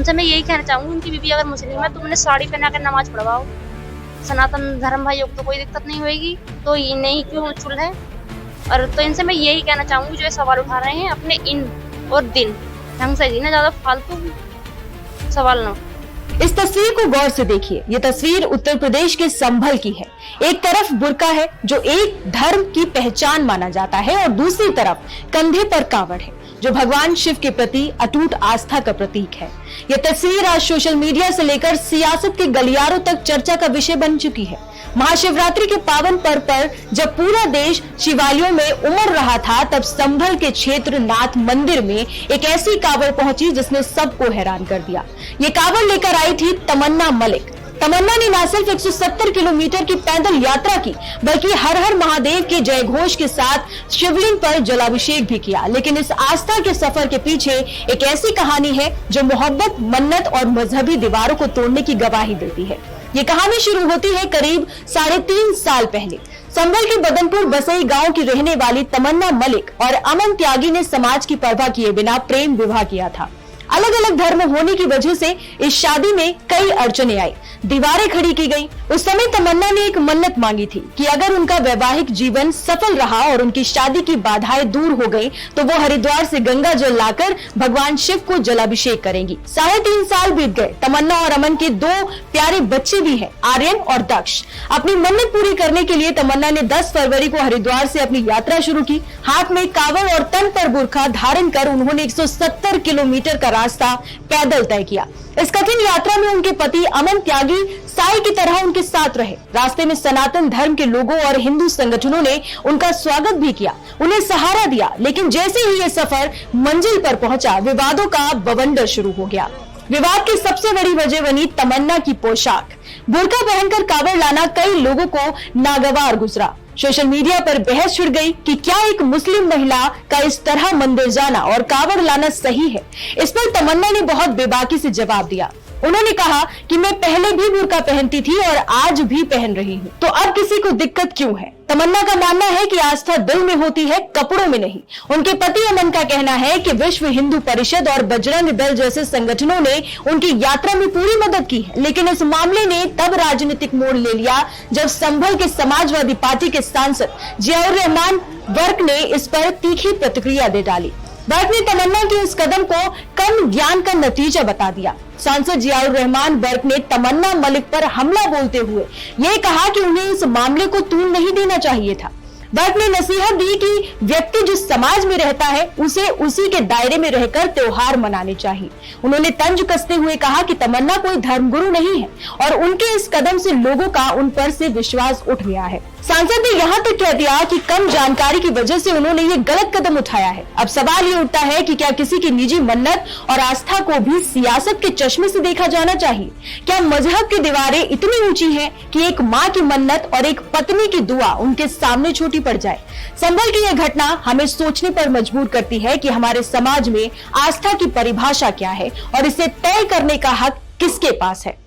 उनसे मैं यही कहना चाहूंगी, उनकी बीवी अगर मुस्लिम है तो उन्हें साड़ी पहना कर नमाज पढ़वाओ। सनातन धर्म भाइयों को तो कोई दिक्कत नहीं होगी, तो ये नहीं क्यों चुल है। और तो इनसे मैं यही कहना चाहूंगी, जो ये सवाल उठा रहे हैं अपने इन और दिन ढंग से जीना, ज्यादा फालतू सवाल ना। इस तस्वीर को गौर से देखिए। ये तस्वीर उत्तर प्रदेश के संभल की है। एक तरफ बुर्का है जो एक धर्म की पहचान माना जाता है और दूसरी तरफ कंधे पर कावड़ है जो भगवान शिव के प्रति अटूट आस्था का प्रतीक है। यह तस्वीर आज सोशल मीडिया से लेकर सियासत के गलियारों तक चर्चा का विषय बन चुकी है। महाशिवरात्रि के पावन पर्व पर जब पूरा देश शिवालयों में उमड़ रहा था, तब संभल के क्षेत्र नाथ मंदिर में एक ऐसी कावड़ पहुंची जिसने सबको हैरान कर दिया। ये कावड़ लेकर आई थी तमन्ना मलिक। तमन्ना ने न सिर्फ 170 किलोमीटर की पैदल यात्रा की, बल्कि हर हर महादेव के जय घोष के साथ शिवलिंग पर जलाभिषेक भी किया। लेकिन इस आस्था के सफर के पीछे एक ऐसी कहानी है जो मोहब्बत, मन्नत और मजहबी दीवारों को तोड़ने की गवाही देती है। ये कहानी शुरू होती है करीब 3.5 साल पहले। संभल के बदनपुर बसई गांव की रहने वाली तमन्ना मलिक और अमन त्यागी ने समाज की परवाह किए बिना प्रेम विवाह किया था। अलग अलग धर्म होने की वजह से इस शादी में कई अड़चने आई, दीवारें खड़ी की गई। उस समय तमन्ना ने एक मन्नत मांगी थी कि अगर उनका वैवाहिक जीवन सफल रहा और उनकी शादी की बाधाएं दूर हो गई तो वो हरिद्वार से गंगा जल लाकर भगवान शिव को जलाभिषेक करेंगी। 3.5 साल बीत गए। तमन्ना और अमन के 2 प्यारे बच्चे भी हैं, आर्यन और दक्ष। अपनी मन्नत पूरी करने के लिए तमन्ना ने 10 फरवरी को हरिद्वार से अपनी यात्रा शुरू की। हाथ में कावड़ और तन पर बुर्खा धारण कर उन्होंने 170 किलोमीटर का रास्ता पैदल तय किया। इस कठिन यात्रा में उनके पति अमन त्यागी साई की तरह उनके साथ रहे। रास्ते में सनातन धर्म के लोगों और हिंदू संगठनों ने उनका स्वागत भी किया, उन्हें सहारा दिया। लेकिन जैसे ही ये सफर मंजिल पर पहुंचा, विवादों का बवंडर शुरू हो गया। विवाद की सबसे बड़ी वजह बनी तमन्ना की पोशाक। बुर्का पहनकर कावड़ लाना कई लोगों को नागवार गुजरा। सोशल मीडिया पर बहस छिड़ गई कि क्या एक मुस्लिम महिला का इस तरह मंदिर जाना और कावड़ लाना सही है। इस पर तमन्ना ने बहुत बेबाकी से जवाब दिया। उन्होंने कहा कि मैं पहले भी बुर्का पहनती थी और आज भी पहन रही हूँ, तो अब किसी को दिक्कत क्यों है। तमन्ना का मानना है कि आस्था दिल में होती है, कपड़ों में नहीं। उनके पति अमन का कहना है कि विश्व हिंदू परिषद और बजरंग दल जैसे संगठनों ने उनकी यात्रा में पूरी मदद की है। लेकिन इस मामले ने तब राजनीतिक मोड़ ले लिया जब संभल के समाजवादी पार्टी के सांसद जियाउर रहमान वर्क ने इस पर तीखी प्रतिक्रिया दे डाली। वर्क ने तमन्ना के इस कदम को कम ज्ञान का नतीजा बता दिया। सांसद जियाउर रहमान वर्क ने तमन्ना मलिक पर हमला बोलते हुए ये कहा कि उन्हें इस मामले को तूल नहीं देना चाहिए था। वर्क ने नसीहत दी कि व्यक्ति जिस समाज में रहता है उसे उसी के दायरे में रहकर त्योहार मनाने चाहिए। उन्होंने तंज कसते हुए कहा कि तमन्ना कोई धर्मगुरु नहीं है और उनके इस कदम से लोगों का उन पर से विश्वास उठ गया है। सांसद ने यहाँ तक कह दिया कि कम जानकारी की वजह से उन्होंने ये गलत कदम उठाया है। अब सवाल ये उठता है कि क्या किसी की निजी मन्नत और आस्था को भी सियासत के चश्मे से देखा जाना चाहिए? क्या मजहब की दीवारें इतनी ऊंची हैं कि एक माँ की मन्नत और एक पत्नी की दुआ उनके सामने छोटी पड़ जाए? संभल की यह घटना हमें सोचने पर मजबूर करती है कि हमारे समाज में आस्था की परिभाषा क्या है और इसे तय करने का हक किसके पास है।